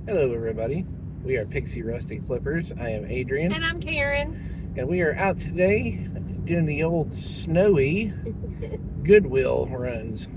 Hello everybody, we are Pixie Rusty Flippers. I am Adrian. And I'm Karen. And we are out today doing the old snowy Goodwill runs.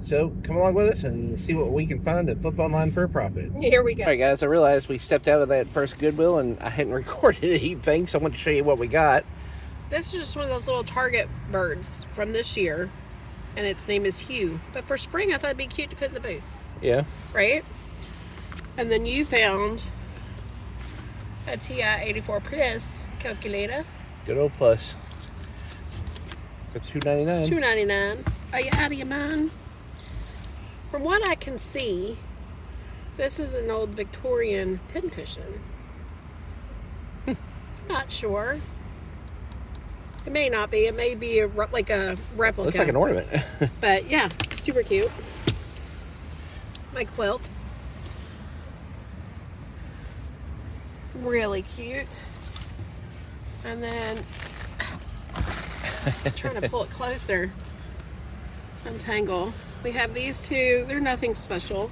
So come along with us and see what we can find at Flip Online for a profit. Here we go. Alright guys, I realized we stepped out of that first Goodwill and I hadn't recorded anything, so I want to show you what we got. This is just one of those little Target birds from this year, and its name is Hugh. But for spring, I thought it'd be cute to put in the booth. Yeah. Right? And then you found a TI 84 Plus calculator. Good old Plus. For $2.99. $2.99. Are you out of your mind? From what I can see, this is an old Victorian pincushion. I'm not sure. It may not be. It may be like a replica. Looks like an ornament. But yeah, super cute. My quilt. Really cute. And then trying to pull it closer. Untangle. We have these two. They're nothing special.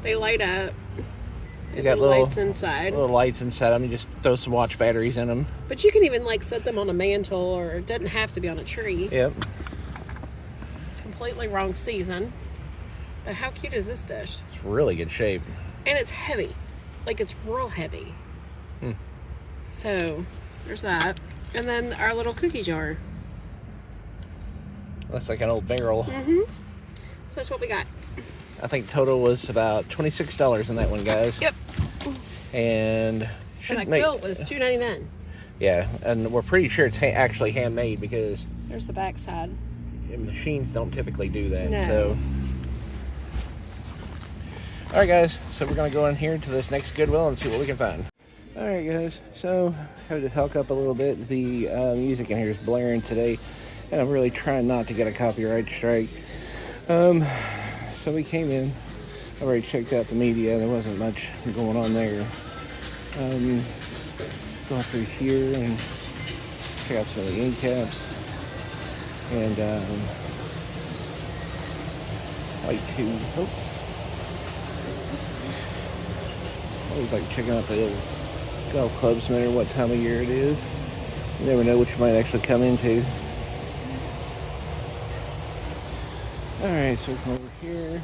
They light up. You got little lights inside. Little lights inside them. You just throw some watch batteries in them. But you can even like set them on a mantle, or it doesn't have to be on a tree. Yep. Completely wrong season. But how cute is this dish? It's really good shape. And it's heavy. Like it's real heavy. So there's that. And then our little cookie jar. That's like an old barrel. So that's what we got. I think total was about $26 in that one, guys. Yep. And that quilt was $2.99. Yeah, and we're pretty sure it's actually handmade because there's the back side. Machines don't typically do that. No. So, all right, guys. So we're gonna go in here to this next Goodwill and see what we can find. All right, guys. So I have to talk up a little bit. The music in here is blaring today, and I'm really trying not to get a copyright strike. So we came in. I already checked out the media. There wasn't much going on there. Going through here and check out some of the end caps. And like to always like checking out the old golf clubs, no matter what time of year it is. You never know what you might actually come into. Alright, so we come over here.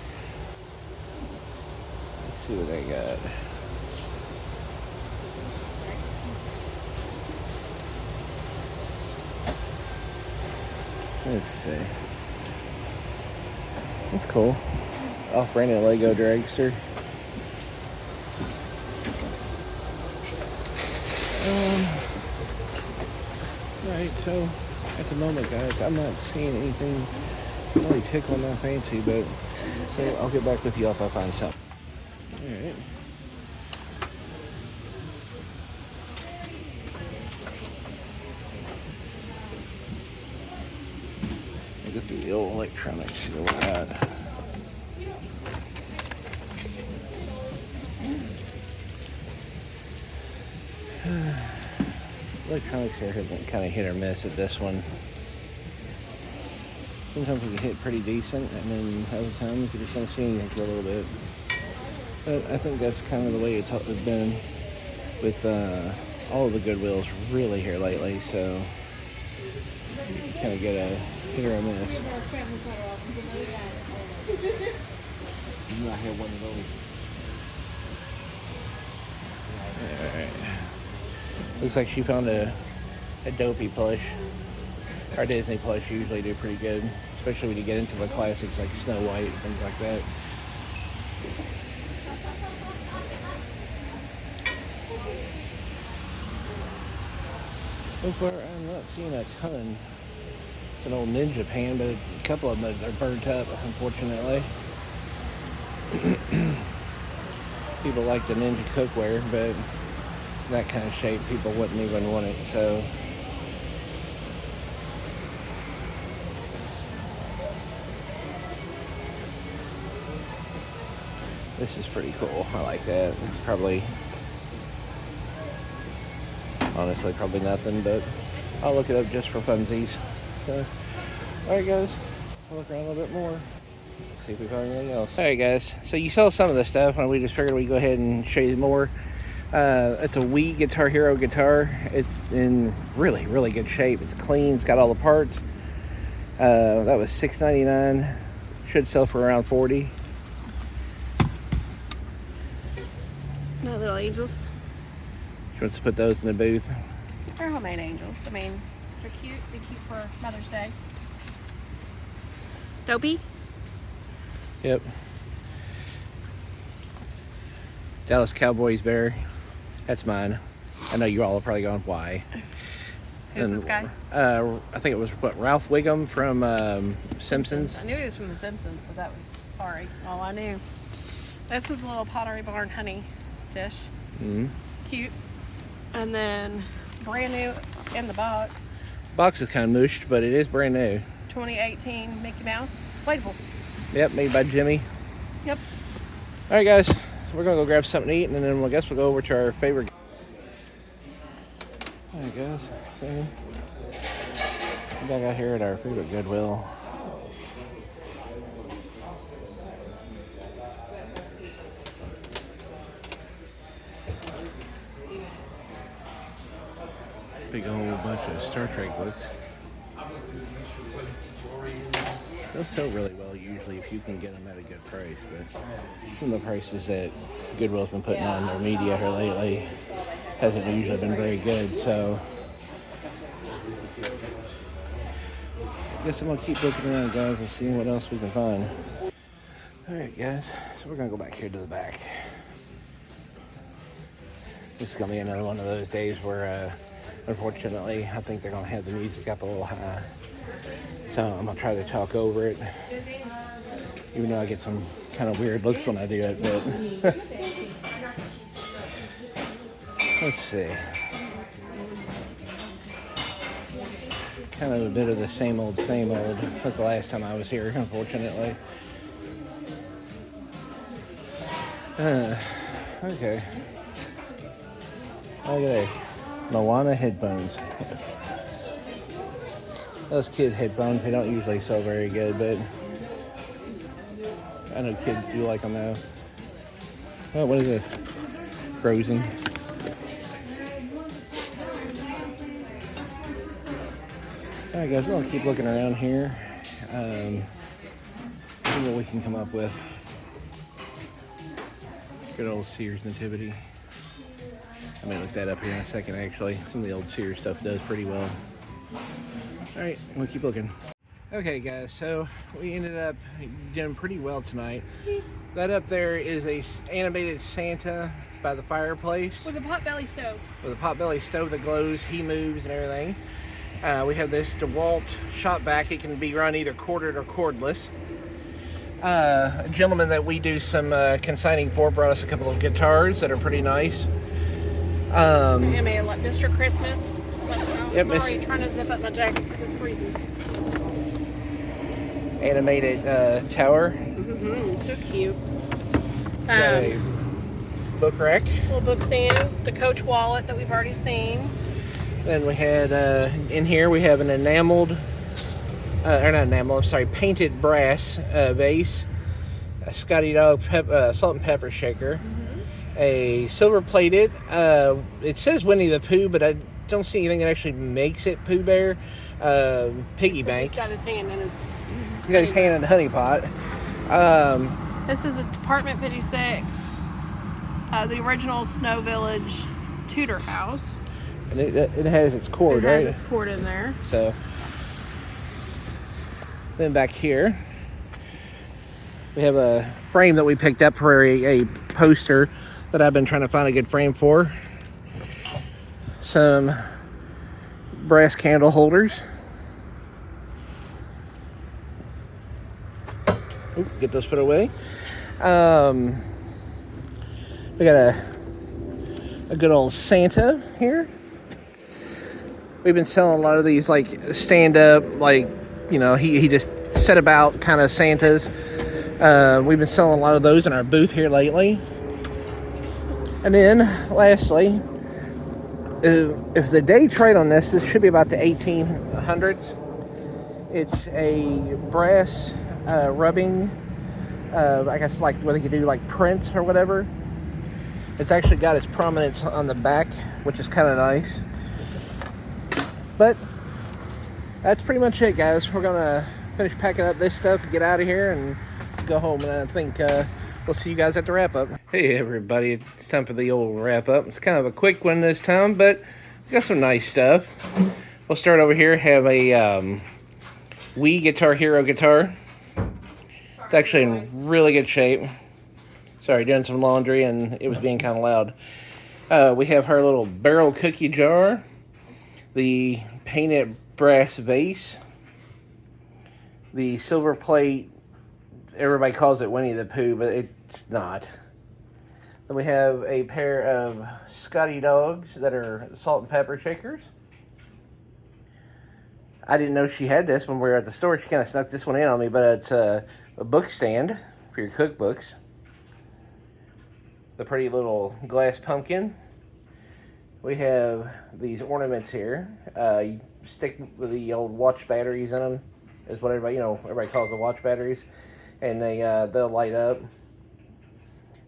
Let's see what they got. Let's see. That's cool. Off-branded Lego dragster. Alright, so at the moment, guys, I'm not seeing anything really tickling my fancy, but so I'll get back with you if I find something. Alright. Go through the old electronics, see what we got. Electronics here have been kind of hit or miss at this one. Sometimes we can hit pretty decent, and then other times you just don't see anything for a little bit. But I think that's kind of the way it's been with all of the Goodwills really here lately, so you kind of get a hit or a miss. You not have one of those. Alright. Looks like she found a Dopey plush. Our Disney plush usually do pretty good, especially when you get into the classics like Snow White and things like that. So far, I'm not seeing a ton. It's an old Ninja pan, but a couple of them are burnt up, unfortunately. People like the Ninja cookware, but that kind of shape, people wouldn't even want it, so. This is pretty cool. I like that. It's probably, honestly, probably nothing, but I'll look it up just for funsies. So, alright guys, I'll look around a little bit more. See if we find anything else. Alright guys, so you saw some of the stuff and we just figured we'd go ahead and show you more. It's a Wii Guitar Hero guitar. It's in really, really good shape. It's clean, it's got all the parts. That was $6.99. Should sell for around $40. My little angels. She wants to put those in the booth. They're homemade angels. I mean, they're cute. They're cute for Mother's Day. Dopey? Yep. Dallas Cowboys bear. That's mine. I know you all are probably going, why? Who's this guy? I think it was, what, Ralph Wiggum from Simpsons? I knew he was from The Simpsons, but that was, sorry, all I knew. This is a little Pottery Barn honey dish. Mm-hmm. Cute. And then brand new in the box. Box is kind of mushed, but it is brand new. 2018 Mickey Mouse. Inflatable. Yep, made by Jimmy. Yep. All right, guys. We're going to go grab something to eat, and then I guess we'll go over to our favorite. All right, guys. So, we're back out here at our favorite Goodwill. Big old bunch of Star Trek books. They'll sell really well usually if you can get them at a good price, but some of the prices that Goodwill's been putting on their media here lately hasn't usually been very good, so I guess I'm gonna keep looking around, guys, and seeing what else we can find. Alright guys, so we're gonna go back here to the back. This is gonna be another one of those days where unfortunately I think they're gonna have the music up a little high. So I'm gonna try to talk over it, even though I get some kind of weird looks when I do it, but let's see. Kind of a bit of the same old like the last time I was here, unfortunately. Okay. Look at that. Moana headphones. Those kid headphones, they don't usually sell very good, but I know kids do like them though. Oh, what is this? Frozen. Alright guys, we're gonna keep looking around here. See what we can come up with. Good old Sears Nativity. I may look that up here in a second actually. Some of the old Sears stuff does pretty well. Alright, we'll keep looking. Okay guys, so we ended up doing pretty well tonight. That up there is a animated Santa by the fireplace. With a potbelly stove. With a potbelly stove that glows, he moves and everything. We have this DeWalt shop vac. It can be run either corded or cordless. A gentleman that we do some consigning for brought us a couple of guitars that are pretty nice. Mr. Christmas. Yep, sorry, trying to zip up my jacket because it's freezing. Animated tower. Mm-hmm, so cute. Got a book rack. Little book stand. The Coach wallet that we've already seen. Then we had, in here we have an enameled, or not enameled, I'm sorry, painted brass vase. A Scotty Dog salt and pepper shaker. Mm-hmm. A silver plated, it says Winnie the Pooh, but I don't see anything that actually makes it Pooh Bear. Piggy bank. He's got his hand in his... He's got his hand in the honey pot. This is a Department 56. The original Snow Village Tudor house. And it has its cord, right? It has its cord in there. So, then back here, we have a frame that we picked up for a poster that I've been trying to find a good frame for. Some brass candle holders. Ooh, get those put away. We got a good old Santa here. We've been selling a lot of these like stand up, like, you know, he just set about kind of Santas. We've been selling a lot of those in our booth here lately. And then lastly, if the day trade on this should be about the 1800s. It's a brass rubbing I guess like where they could do like prints or whatever. It's actually got its prominence on the back, which is kind of nice. But that's pretty much it, guys. We're gonna finish packing up this stuff and get out of here and go home. And I think we'll see you guys at the wrap up. Hey everybody, it's time for the old wrap up. It's kind of a quick one this time, but we got some nice stuff. We'll start over here. Have a Wii Guitar Hero guitar. It's actually in really good shape. Sorry, doing some laundry and it was being kind of loud. We have her little barrel cookie jar, the painted brass vase, the silver plate. Everybody calls it Winnie the Pooh, but it's not. Then we have a pair of Scotty dogs that are salt and pepper shakers. I didn't know she had this when we were at the store. She kind of snuck this one in on me, but it's a book stand for your cookbooks. The pretty little glass pumpkin. We have these ornaments here. You stick with the old watch batteries in them, is what everybody calls the watch batteries, and they'll light up.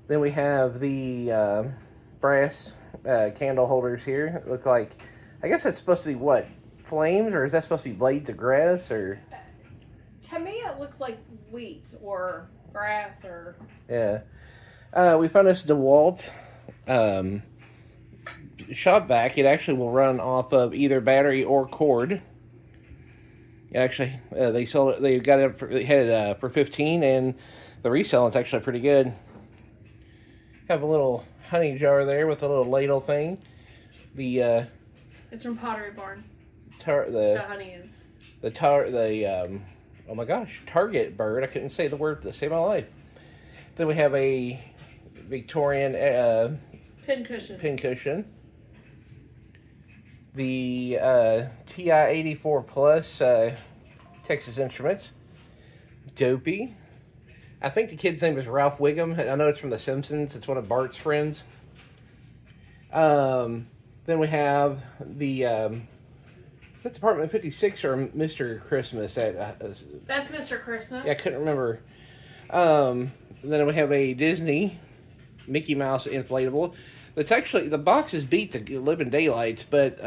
Then we have the brass candle holders here. Look like, I guess that's supposed to be what, flames, or is that supposed to be blades of grass, or? To me, it looks like wheat or grass or. Yeah. We found this DeWalt shop vac. It actually will run off of either battery or cord. Actually, they sold it. They got it for $15, and the resale is actually pretty good. Have a little honey jar there with a little ladle thing. The it's from Pottery Barn. The honey is. Oh my gosh, Target bird. I couldn't say the word to save my life. Then we have a Victorian pin cushion. The TI-84 Plus Texas Instruments. Dopey. I think the kid's name is Ralph Wiggum. I know it's from The Simpsons. It's one of Bart's friends. Then we have the is that Department 56 or Mr. Christmas? That's Mr. Christmas. Yeah, I couldn't remember. Then we have a Disney Mickey Mouse inflatable. It's actually, the box is beat to living daylights, but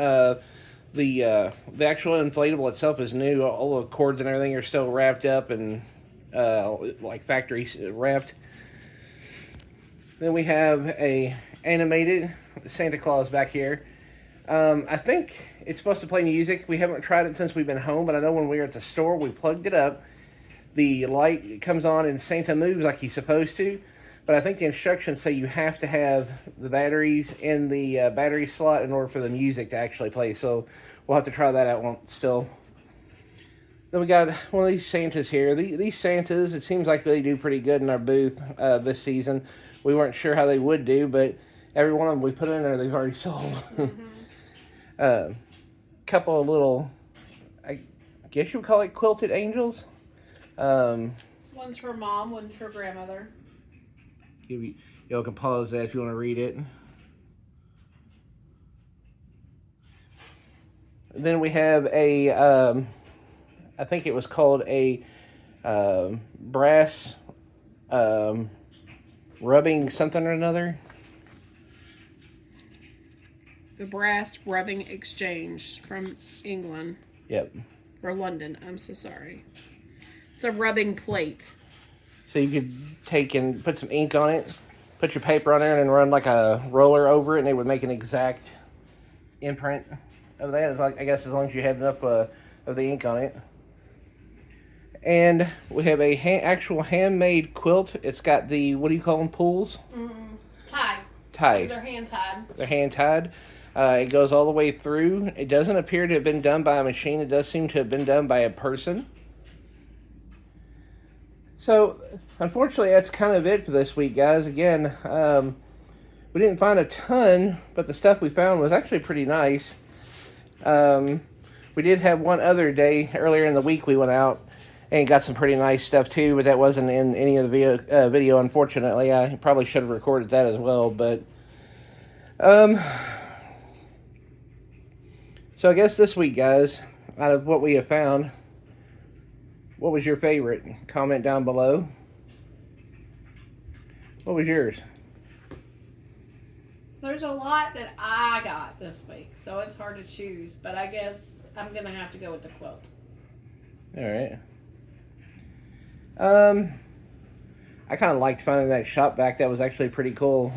the actual inflatable itself is new. All the cords and everything are still wrapped up and like factory wrapped. Then we have a animated Santa Claus back here. I think it's supposed to play music. We haven't tried it since we've been home, but I know when we were at the store, we plugged it up. The light comes on and Santa moves like he's supposed to, but I think the instructions say you have to have the batteries in the battery slot in order for the music to actually play, so we'll have to try that out still. Then we got one of these Santas here. These Santas, it seems like they do pretty good in our booth this season. We weren't sure how they would do, but every one of them we put in there, they've already sold. Mm-hmm. Couple of little, I guess you would call it quilted angels. One's for mom, one's for grandmother. Y'all can pause that if you want to read it. Then we have a, I think it was called a brass rubbing something or another. The Brass Rubbing Exchange from England. Yep. Or London, I'm so sorry. It's a rubbing plate. So you could take and put some ink on it, put your paper on there, and then run like a roller over it, and it would make an exact imprint of that. It's like, I guess as long as you had enough of the ink on it. And we have a actual handmade quilt. It's got the, what do you call them, pulls? Ties. They're hand tied. They're hand tied. It goes all the way through. It doesn't appear to have been done by a machine. It does seem to have been done by a person. So, unfortunately, that's kind of it for this week, guys. Again, we didn't find a ton, but the stuff we found was actually pretty nice. We did have one other day, earlier in the week, we went out and got some pretty nice stuff too, but that wasn't in any of the video, unfortunately. I probably should have recorded that as well, but so I guess this week, guys, out of what we have found, what was your favorite? Comment down below. What was yours? There's a lot that I got this week, so it's hard to choose. But I guess I'm going to have to go with the quilt. All right. I kind of liked finding that shop vac. That was actually pretty cool.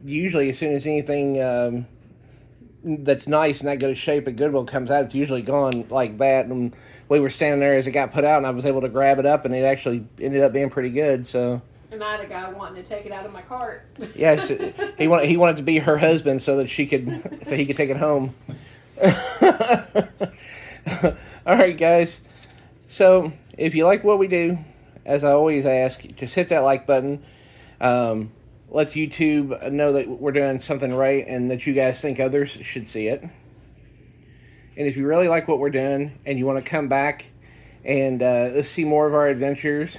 Usually as soon as anything that's nice and that good of shape at Goodwill comes out, it's usually gone like that. And we were standing there as it got put out, and I was able to grab it up, and it actually ended up being pretty good. So. And I had a guy wanting to take it out of my cart. Yes, he wanted to be her husband so that he could take it home. All right, guys. So if you like what we do, as I always ask, just hit that like button. Lets YouTube know that we're doing something right and that you guys think others should see it. And if you really like what we're doing and you want to come back and see more of our adventures,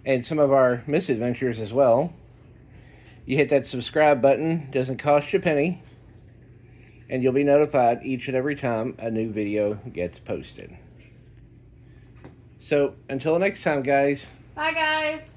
and some of our misadventures as well, you hit that subscribe button. Doesn't cost you a penny, and you'll be notified each and every time a new video gets posted. So until next time, guys. Bye, guys.